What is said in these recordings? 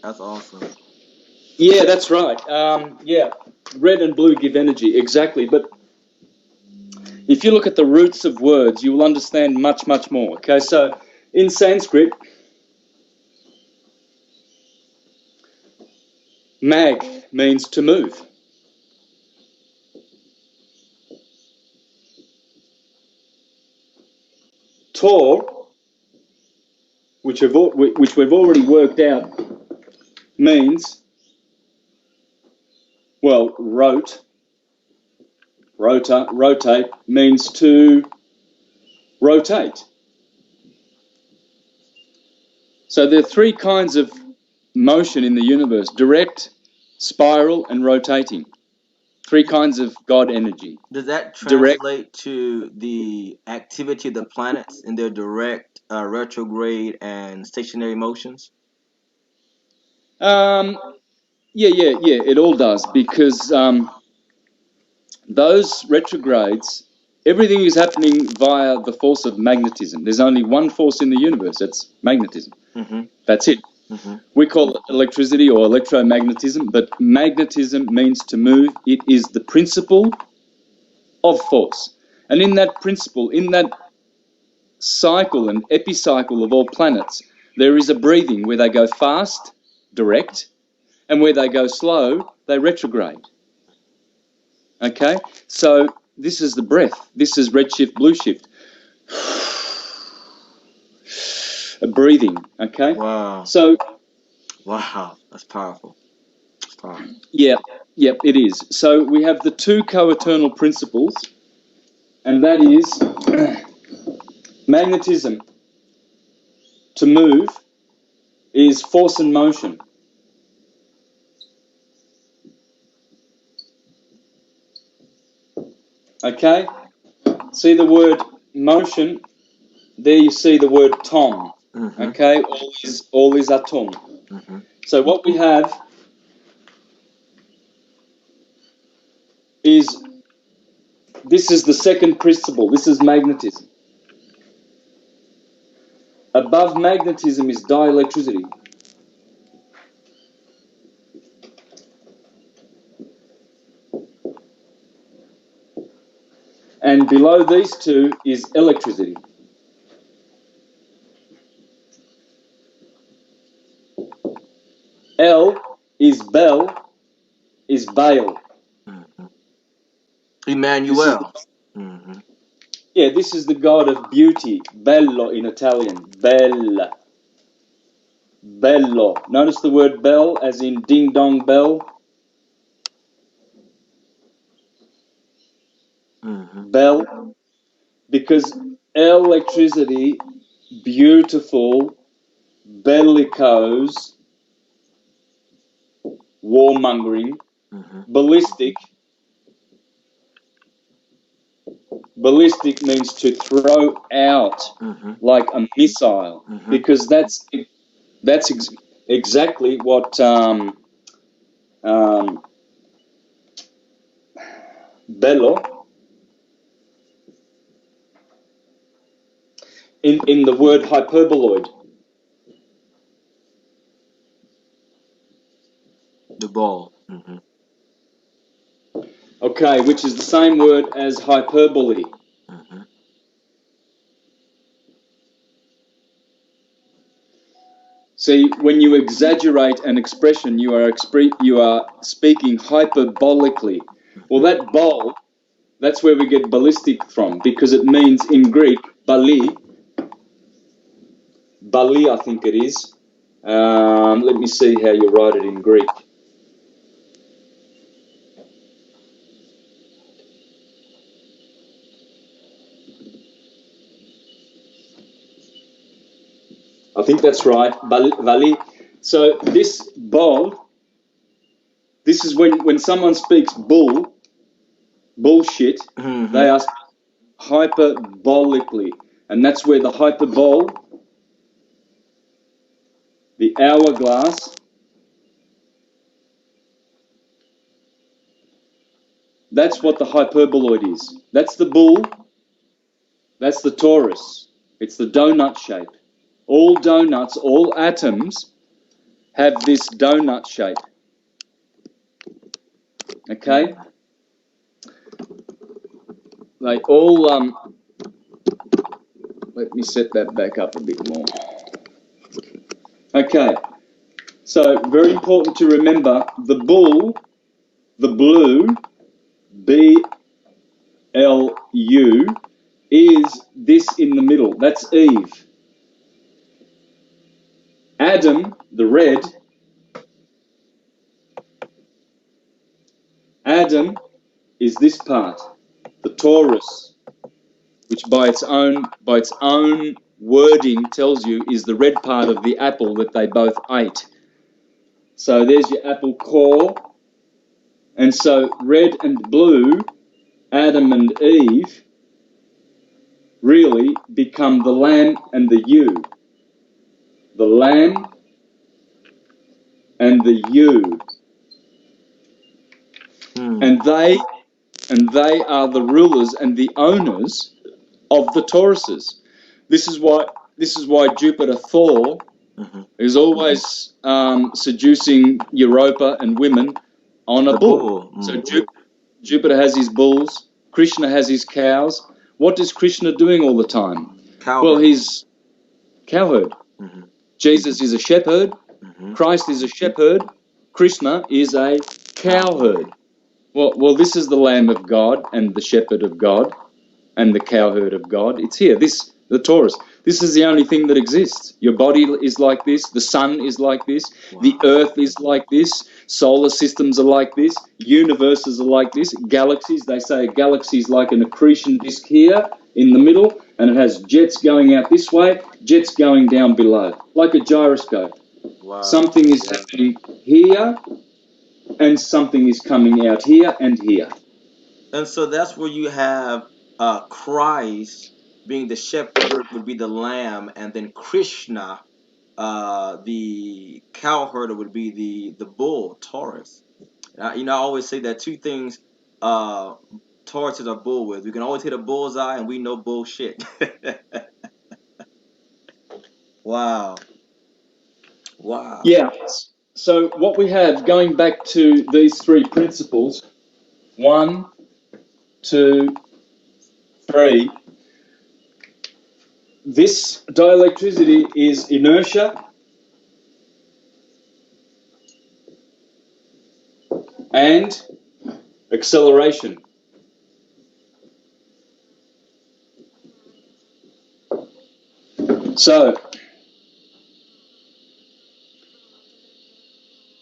That's awesome. Yeah, that's right. Yeah, red and blue give energy, exactly. But if you look at the roots of words, you will understand much, much more. Okay, so in Sanskrit, mag means to move. Tor, which we've already worked out, means, well, rotate means to rotate. So there are three kinds of motion in the universe: direct, spiral, and rotating. Three kinds of God energy. Does that Direct. translate to the activity of the planets in their direct, retrograde, and stationary motions? Yeah. It all does, because those retrogrades, everything is happening via the force of magnetism. There's only one force in the universe. That's magnetism. Mm-hmm. That's it. Mm-hmm. We call it electricity or electromagnetism, but magnetism means to move. It is the principle of force. And in that principle, in that cycle and epicycle of all planets, there is a breathing where they go fast, direct, and where they go slow, they retrograde. Okay? So this is the breath. This is redshift, blue shift. A breathing, okay? Wow. So, wow, that's powerful. That's powerful. Yep, it is. So we have the two co-eternal principles, and that is magnetism. To move is force and motion. Okay? See the word motion? There you see the word tom. Mm-hmm. Okay? All is atum. Mm-hmm. So what we have is, this is the second principle. This is magnetism. Above magnetism is dielectricity. And below these two is electricity. L is bell, is Baal. Mm-hmm. Emmanuel. Mm-hmm. Yeah, this is the god of beauty. Bello in Italian. Bella. Bello. Notice the word bell as in ding dong bell. Mm-hmm. Bell. Because electricity, beautiful, bellicose, warmongering, Mm-hmm. ballistic. Ballistic means to throw out, Mm-hmm. like a missile, Mm-hmm. because that's exactly what bello in the word hyperboloid. The ball. Mm-hmm. Okay, which is the same word as hyperbole. Mm-hmm. See, when you exaggerate an expression, you are speaking hyperbolically. Well, that bol, that's where we get ballistic from, because it means in Greek, bali, I think it is. Let me see how you write it in Greek. I think that's right, vali. So this bol, this is when someone speaks bullshit, Mm-hmm. they are hyperbolically. And that's where the hyperbole, the hourglass, that's what the hyperboloid is. That's the bull, that's the Taurus. It's the donut shape. All donuts, all atoms have this donut shape. Okay? They all, let me set that back up a bit more. Okay, so very important to remember, the bull, the blue, B-L-U, is this in the middle. That's Eve. Adam, the red, Adam is this part, the Taurus, which by its own wording tells you is the red part of the apple that they both ate. So there's your apple core. And so red and blue, Adam and Eve, really become the lamb and the ewe. The lamb and the ewe. And they are the rulers and the owners of the Tauruses. This is why Jupiter Thor is always seducing Europa and women on a bull. So Jupiter has his bulls, Krishna has his cows. What is Krishna doing all the time? Cowherd. Well, he's cowherd. Jesus is a shepherd. Christ is a shepherd. Krishna is a cowherd. Well, this is the Lamb of God and the shepherd of God and the cowherd of God. It's here, the Taurus. This is the only thing that exists. Your body is like this. The sun is like this. Wow. The earth is like this. Solar systems are like this. Universes are like this. Galaxies, they say a galaxy is like an accretion disk here in the middle, and it has jets going out this way, jets going down below, like a gyroscope. Wow. Something is happening here, and something is coming out here and here. And so that's where you have Christ being the shepherd would be the lamb, and then Krishna, the cowherder, would be the bull, Taurus. I always say that two things Tauruses are bull with. We can always hit a bullseye, and we know bullshit. Wow. Yeah. So what we have, going back to these three principles, 1, 2, 3, this dielectricity is inertia and acceleration. So,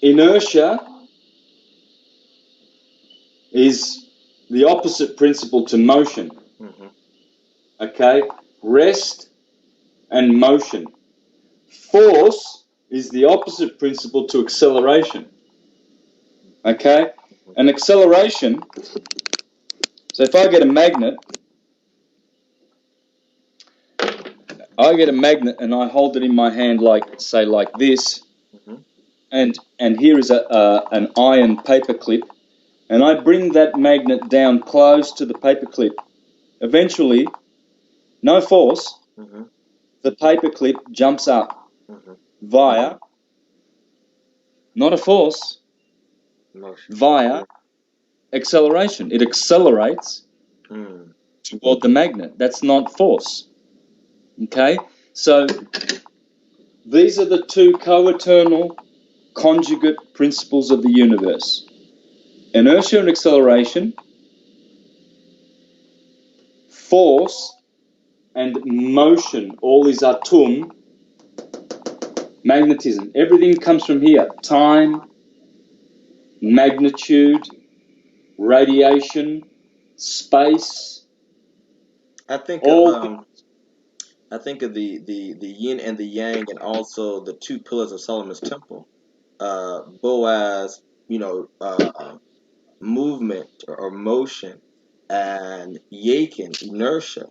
inertia is the opposite principle to motion. Okay? Rest and motion. Force is the opposite principle to acceleration. Okay? An acceleration, so if I get a magnet, and I hold it in my hand like this, and here is an iron paper clip, and I bring that magnet down close to the paper clip. Eventually, no force, the paper clip jumps up via, not a force, motion. Via acceleration. It accelerates toward the magnet. That's not force. Okay? So these are the two co-eternal conjugate principles of the universe. Inertia and acceleration, force and motion, all is Atum, magnetism. Everything comes from here. Time, magnitude, radiation, space. I think of the yin and the yang, and also the two pillars of Solomon's temple. Boaz, movement or motion, and Yakin, inertia.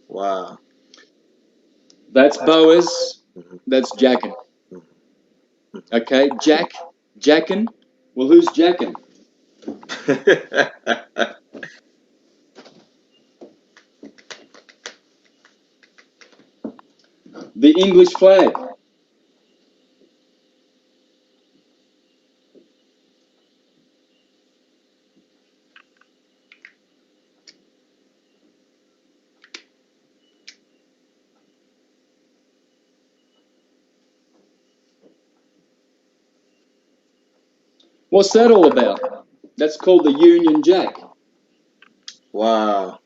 Wow. That's Boaz. That's Jackin. Okay, Jackin. Well, who's Jackin? The English flag. What's that all about? That's called the Union Jack. Wow.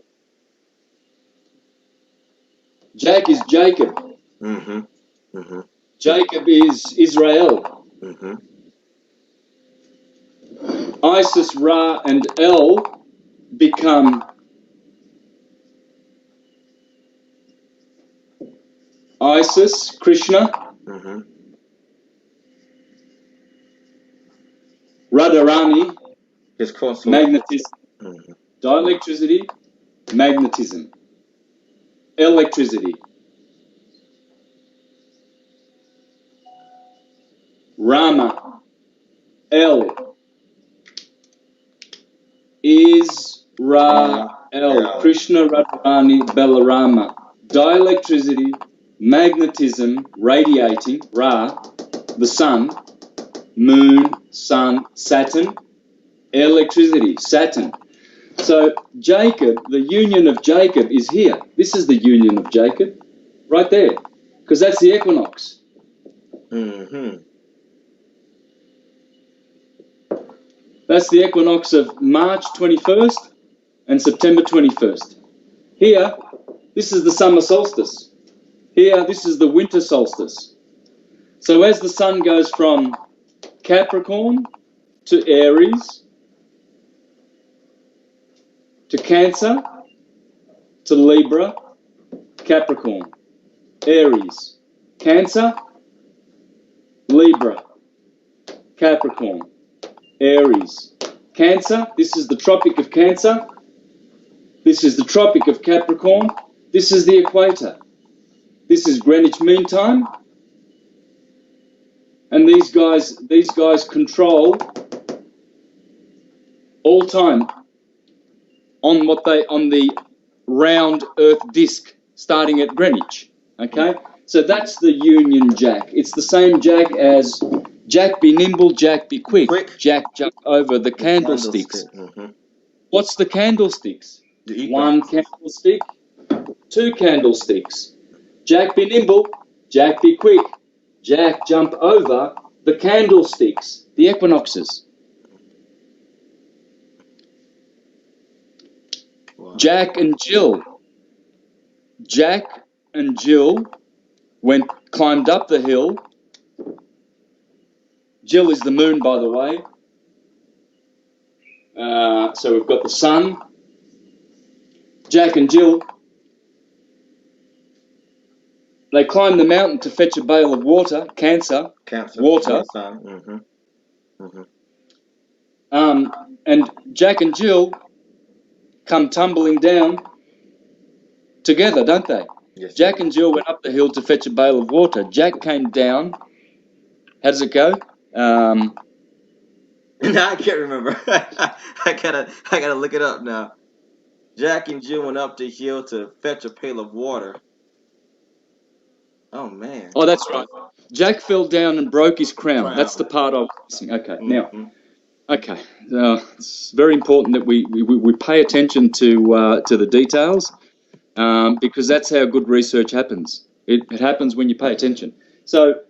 Jack is Jacob. Mm-hmm. Mm-hmm. Jacob is Israel. Mm-hmm. Isis, Ra, and El become Isis, Krishna, Mm-hmm. Radharani, His consort. magnetism, Mm-hmm. dielectricity, magnetism, electricity, Rama, El, Israel, Krishna, Radharani, Balarama, dielectricity, magnetism, radiating, Ra, the sun, moon, sun, Saturn, electricity, Saturn. So Jacob, the union of Jacob is here. This is the union of Jacob, right there, because that's the equinox. Mm-hmm. That's the equinox of March 21st and September 21st. Here, this is the summer solstice. Here, this is the winter solstice. So as the sun goes from Capricorn to Aries to Cancer to Libra, Capricorn, Aries, Cancer, Libra, Capricorn, Aries, Cancer. This is the Tropic of Cancer. This is the Tropic of Capricorn. This is the equator. This is Greenwich Mean Time. And these guys control all time on the round Earth disk starting at Greenwich. Okay? So that's the Union Jack. It's the same Jack as Jack be nimble, Jack be quick. Jack jump over the candlesticks. Mm-hmm. What's the candlesticks? The One candlestick, two candlesticks. Jack be nimble, Jack be quick. Jack jump over the candlesticks, the equinoxes. Wow. Jack and Jill climbed up the hill. Jill is the moon, by the way. So we've got the sun. Jack and Jill, they climbed the mountain to fetch a bale of water, Cancer. Water. Mm-hmm. Mm-hmm. And Jack and Jill come tumbling down together, don't they? Yes. Jack and Jill went up the hill to fetch a bale of water. Jack came down. How does it go? No, I can't remember. I gotta look it up now. Jack and Jill went up the hill to fetch a pail of water. Oh man. Oh, that's right. Jack fell down and broke his crown. That's the part I was missing. Okay, now. Okay, it's very important that we pay attention to the details because that's how good research happens. It happens when you pay attention. So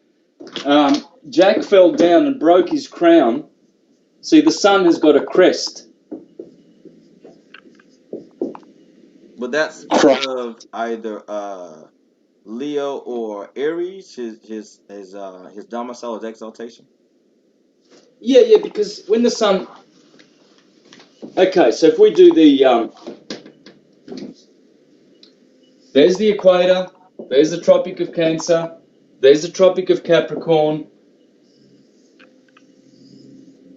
Jack fell down and broke his crown. See, the sun has got a crest. But that's of either Leo or Aries. His domicile is exaltation. Yeah, because when the sun... Okay, so if we do the... There's the equator, there's the Tropic of Cancer, there's the Tropic of Capricorn,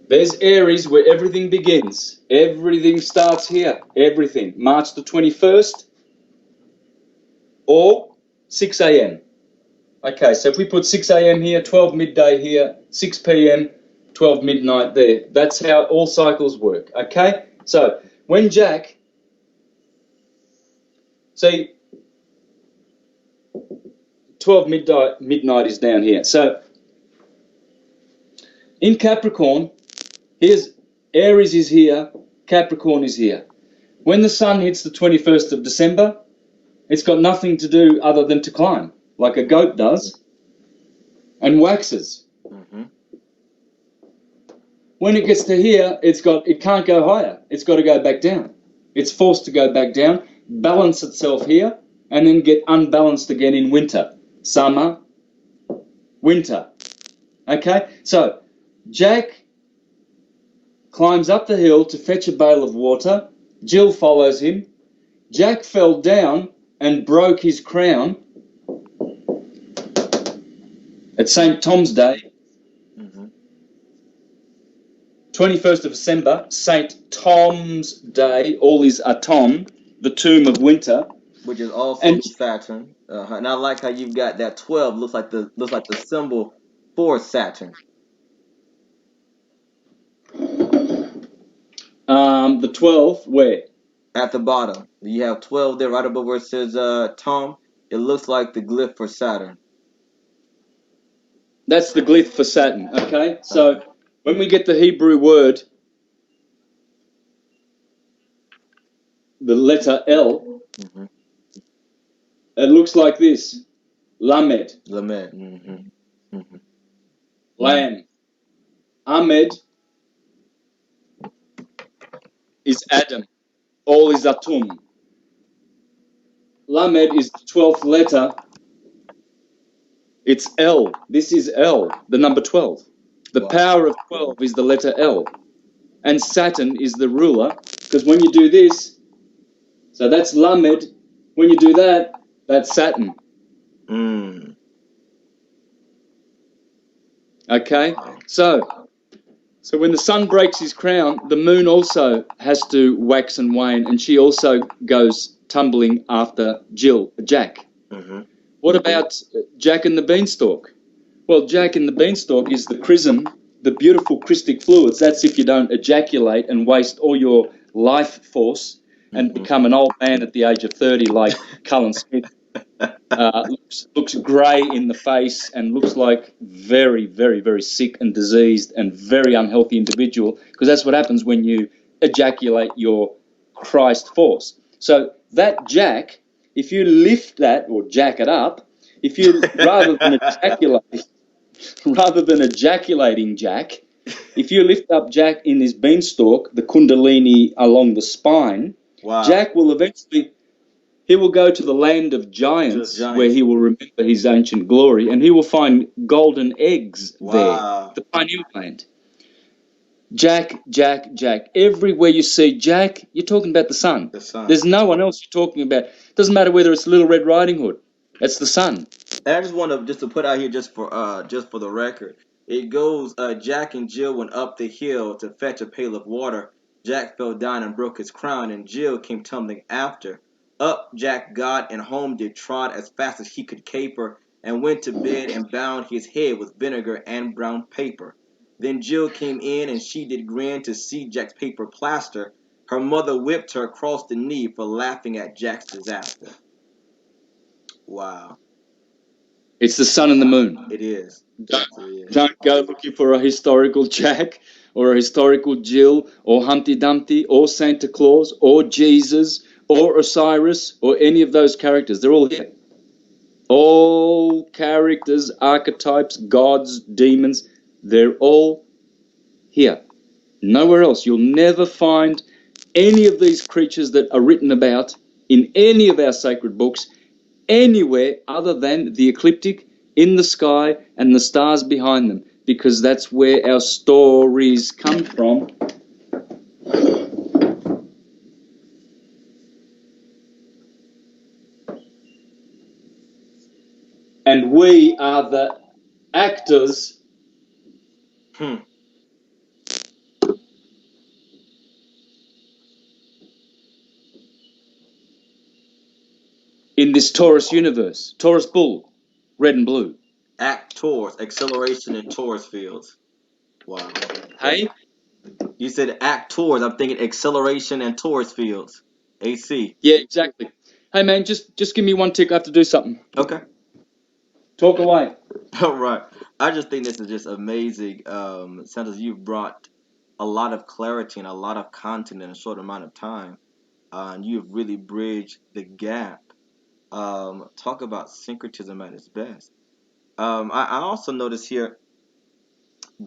there's Aries where everything begins. Everything starts here, everything. March the 21st or 6 a.m. Okay, so if we put 6 a.m. here, 12 midday here, 6 p.m., 12 midnight there. That's how all cycles work, okay? So when Jack, see, 12 midnight is down here. So in Capricorn, here's Aries is here, Capricorn is here. When the sun hits the 21st of December, it's got nothing to do other than to climb, like a goat does, and waxes. Mm-hmm. When it gets to here, it can't go higher. It's got to go back down. It's forced to go back down, balance itself here, and then get unbalanced again in winter. Summer, winter. Okay? So, Jack climbs up the hill to fetch a bale of water. Jill follows him. Jack fell down and broke his crown at St. Tom's Day. 21st of December, St. Tom's Day, all is Atum, the tomb of winter. Which is also Saturn. And I like how you've got that 12 looks like the symbol for Saturn. The 12, where? At the bottom. You have 12 there right above where it says Tom. It looks like the glyph for Saturn. That's the glyph for Saturn, okay? So when we get the Hebrew word, the letter L, it looks like this. Lamed. Lamed. Lamb. Ahmed is Adam. All is Atum. Lamed is the 12th letter. It's L. This is L, the number 12. The power of 12 is the letter L. And Saturn is the ruler, because when you do this, so that's Lamed. When you do that, that's Saturn. Okay? So when the sun breaks his crown, the moon also has to wax and wane, and she also goes tumbling after Jack. What about Jack and the Beanstalk? Well, Jack and the Beanstalk is the chrism, the beautiful crystic fluids. That's if you don't ejaculate and waste all your life force and become an old man at the age of 30 like Cullen Smith. Looks grey in the face and looks like very, very, very sick and diseased and very unhealthy individual, because that's what happens when you ejaculate your Christ force. So that Jack, if you lift that or jack it up, if you rather than ejaculating Jack, if you lift up Jack in his beanstalk, the kundalini along the spine, Jack will eventually, he will go to the land of giants where he will remember his ancient glory, and he will find golden eggs there, the pineal gland. Jack, Jack, Jack. Everywhere you see Jack, you're talking about the sun. There's no one else you're talking about. It doesn't matter whether it's Little Red Riding Hood. It's the sun. And I just want to put out here just for the record. It goes Jack and Jill went up the hill to fetch a pail of water. Jack fell down and broke his crown, and Jill came tumbling after. Up Jack got, and home did trot as fast as he could caper, and went to bed and bound his head with vinegar and brown paper. Then Jill came in, and she did grin to see Jack's paper plaster. Her mother whipped her across the knee for laughing at Jack's disaster. Wow. It's the sun and the moon. It is. Don't go looking for a historical Jack or a historical Jill or Humpty Dumpty or Santa Claus or Jesus or Osiris or any of those characters. They're all here. All characters, archetypes, gods, demons, they're all here. Nowhere else. You'll never find any of these creatures that are written about in any of our sacred books anywhere other than the ecliptic, in the sky, and the stars behind them, because that's where our stories come from. And we are the actors in this Taurus universe. Taurus bull, red and blue. Actors, acceleration in Taurus fields. Wow. Hey? You said actors. I'm thinking acceleration and Taurus fields. AC. Yeah, exactly. Hey, man, just give me one tick. I have to do something. Okay. Talk away. All right. I just think this is just amazing. Santos, you've brought a lot of clarity and a lot of content in a short amount of time. And you've really bridged the gap. Talk about syncretism at its best. I also notice here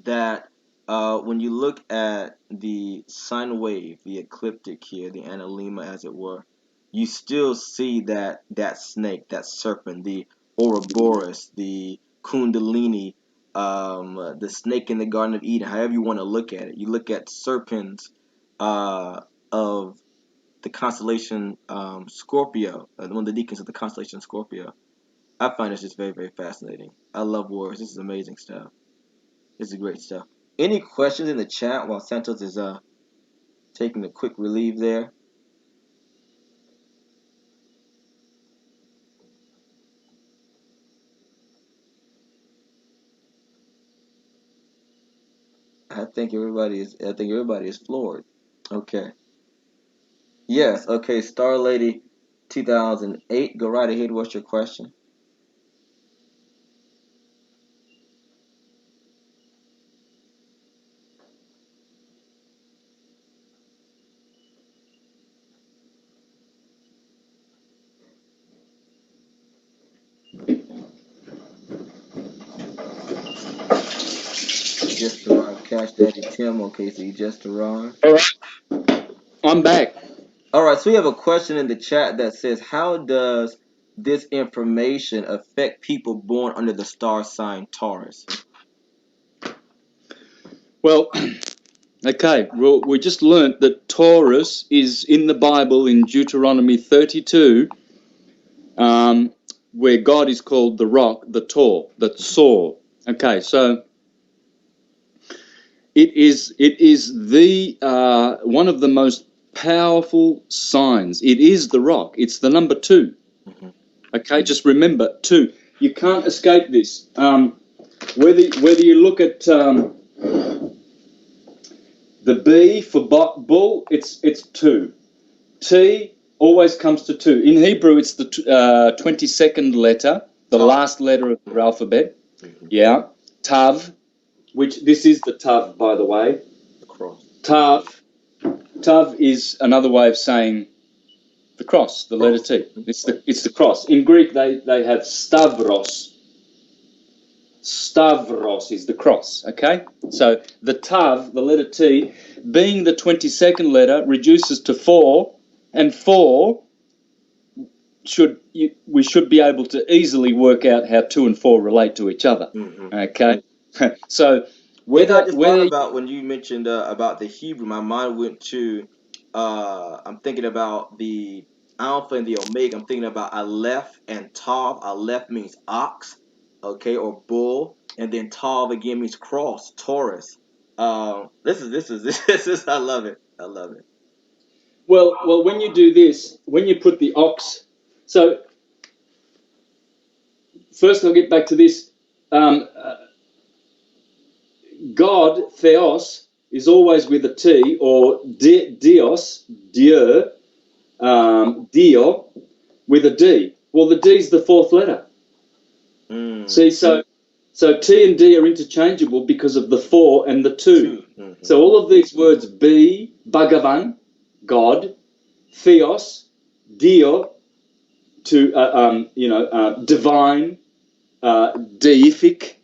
that when you look at the sine wave, the ecliptic here, the analemma as it were, you still see that snake, that serpent, the Ouroboros, the Kundalini, the snake in the Garden of Eden. However you want to look at it, you look at serpents of the constellation Scorpio, one of the deacons of the constellation Scorpio. I find this just very, very fascinating. I love wars. This is amazing stuff. This is great stuff. Any questions in the chat while Santos is taking a quick relief there? I think everybody is floored. Okay. Yes. Okay. Star Lady 2008. Go right ahead. What's your question? Just arrived. Cash Daddy Tim. Okay, so you just arrived. All right, I'm back. All right, so we have a question in the chat that says, how does this information affect people born under the star sign Taurus? Well, okay, well, we just learnt that Taurus is in the Bible in Deuteronomy 32, where God is called the rock, the Tor, the Tsor. Okay, so it is the one of the most powerful signs. It is the rock. It's the number 2. Mm-hmm. Okay, just remember 2. You can't escape this. Whether you look at the B for bull, it's 2. T always comes to 2. In Hebrew, it's the 22nd letter, the last letter of the alphabet. Mm-hmm. Yeah, Tav, which this is the Tav, by the way. The cross. Tav is another way of saying the cross, the letter T. It's the cross. In Greek, they have Stavros. Stavros is the cross, okay? So the Tav, the letter T, being the 22nd letter, reduces to 4, and 4 we should be able to easily work out how 2 and 4 relate to each other, okay? So I just thought about when you mentioned about the Hebrew, my mind went to, I'm thinking about the Alpha and the Omega. I'm thinking about Aleph and Tav. Aleph means ox, okay, or bull, and then Tav again means cross, Taurus. This is I love it. I love it. Well, when you do this, when you put the ox, so first I'll get back to this. God, Theos, is always with a T, or Dios, Dieu, Dio, with a D. Well, the D is the 4th letter. See, so T and D are interchangeable because of the 4 and the 2. Mm-hmm. So all of these words, be, Bhagavan, God, Theos, Dio, to divine, deific,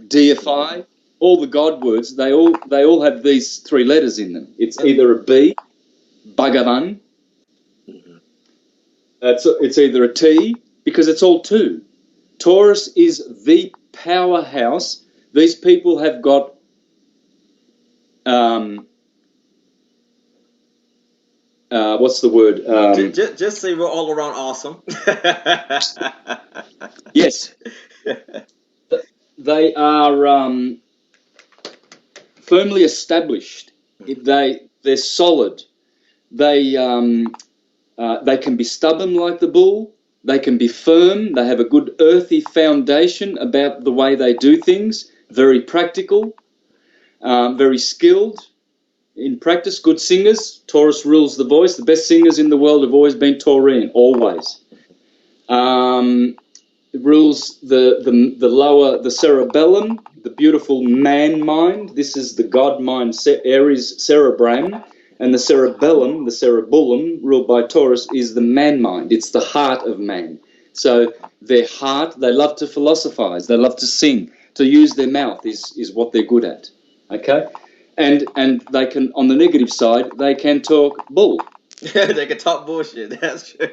deify. All the God words, they all have these 3 letters in them. It's either a B, Bhagavan. It's either a T, because it's all 2. Taurus is the powerhouse. These people have got what's the word? Just say we're all around awesome. Yes. They are firmly established. They're solid. They can be stubborn like the bull. They can be firm. They have a good earthy foundation about the way they do things. Very practical. Very skilled in practice. Good singers. Taurus rules the voice. The best singers in the world have always been Taurian. Always. It rules the lower, the cerebellum, the beautiful man mind. This is the God mind, Aries cerebrum. And the cerebellum, the cerebellum, ruled by Taurus, is the man mind. It's the heart of man. So their heart, they love to philosophize. They love to sing. To use their mouth is what they're good at. Okay? And they can, on the negative side, they can talk bull. They can talk bullshit. That's true.